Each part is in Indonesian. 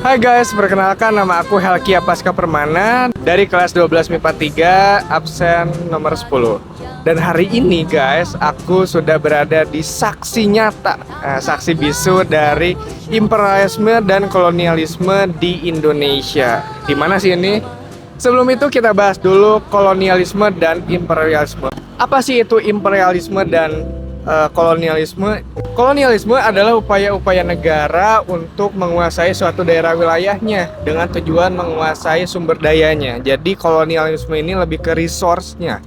Hai guys, perkenalkan nama aku Helkia Pasca Permana dari kelas 12 MIPA 3, absen nomor 10. Dan hari ini guys, aku sudah berada di saksi nyata, saksi bisu dari imperialisme dan kolonialisme di Indonesia. Di mana sih ini? Sebelum itu kita bahas dulu kolonialisme dan imperialisme. Apa sih itu imperialisme dan kolonialisme? Kolonialisme adalah upaya-upaya negara untuk menguasai suatu daerah wilayahnya dengan tujuan menguasai sumber dayanya. Jadi kolonialisme ini lebih ke resource-nya.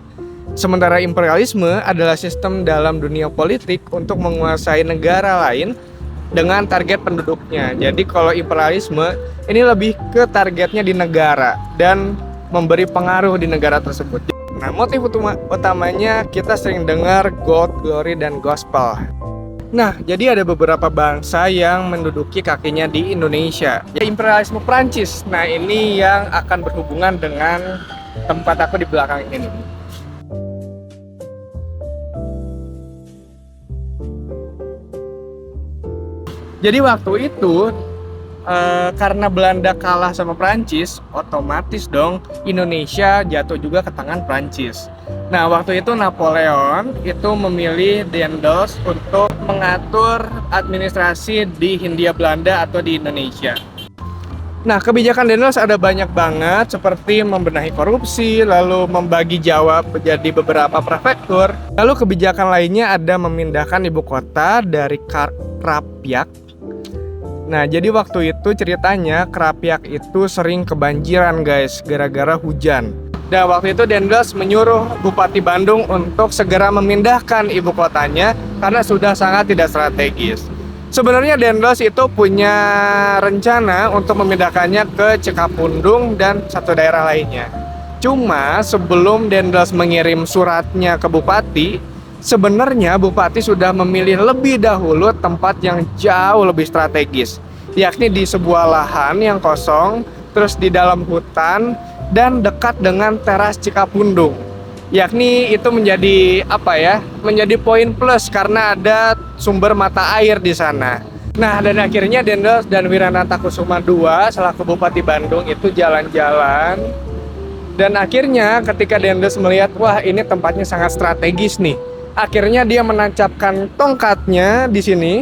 Sementara imperialisme adalah sistem dalam dunia politik untuk menguasai negara lain dengan target penduduknya. Jadi kalau imperialisme ini lebih ke targetnya di negara dan memberi pengaruh di negara tersebut. Nah, motif utamanya kita sering dengar God, Glory, dan Gospel. Nah, jadi ada beberapa bangsa yang menduduki kakinya di Indonesia. Ya, imperialisme Prancis. Nah, ini yang akan berhubungan dengan tempat aku di belakang ini. Jadi waktu itu karena Belanda kalah sama Prancis, otomatis dong Indonesia jatuh juga ke tangan Prancis. Nah, waktu itu Napoleon itu memilih Daendels untuk mengatur administrasi di Hindia Belanda atau di Indonesia. Nah, kebijakan Daendels ada banyak banget, seperti membenahi korupsi, lalu membagi Jawa menjadi beberapa prefektur. Lalu kebijakan lainnya ada memindahkan ibu kota dari Krapyak. Nah, jadi waktu itu ceritanya Krapyak itu sering kebanjiran guys, gara-gara hujan. Dan waktu itu Daendels menyuruh Bupati Bandung untuk segera memindahkan ibu kotanya karena sudah sangat tidak strategis. Sebenarnya Daendels itu punya rencana untuk memindahkannya ke Cikapundung dan satu daerah lainnya. Cuma sebelum Daendels mengirim suratnya ke Bupati, sebenarnya Bupati sudah memilih lebih dahulu tempat yang jauh lebih strategis, yakni di sebuah lahan yang kosong, terus di dalam hutan, dan dekat dengan teras Cikapundung. Yakni itu menjadi menjadi poin plus karena ada sumber mata air di sana. Nah, dan akhirnya Daendels dan Wiranata Kusuma II selaku Bupati Bandung itu jalan-jalan. Dan akhirnya ketika Daendels melihat, wah ini tempatnya sangat strategis nih. Akhirnya dia menancapkan tongkatnya di sini.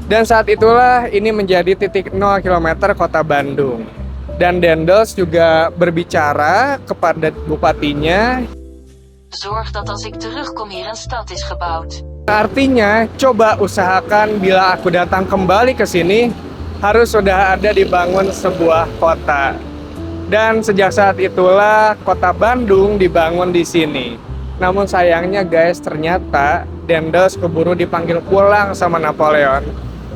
Dan saat itulah ini menjadi titik 0 km kota Bandung. Dan Daendels juga berbicara kepada bupatinya. Zorg dat als ik terugkom hier een stad is gebouwd. Artinya, coba usahakan bila aku datang kembali ke sini, harus sudah ada dibangun sebuah kota. Dan sejak saat itulah kota Bandung dibangun di sini. Namun sayangnya guys, ternyata Daendels keburu dipanggil pulang sama Napoleon.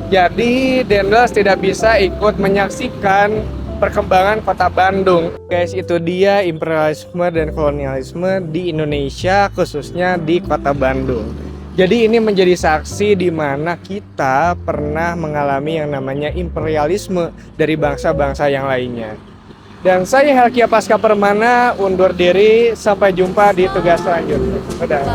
Jadi Daendels tidak bisa ikut menyaksikan perkembangan kota Bandung. Guys, itu dia imperialisme dan kolonialisme di Indonesia, khususnya di kota Bandung. Jadi ini menjadi saksi di mana kita pernah mengalami yang namanya imperialisme dari bangsa-bangsa yang lainnya. Dan saya Helkia Pasca Permana undur diri, sampai jumpa di tugas selanjutnya. Dadah.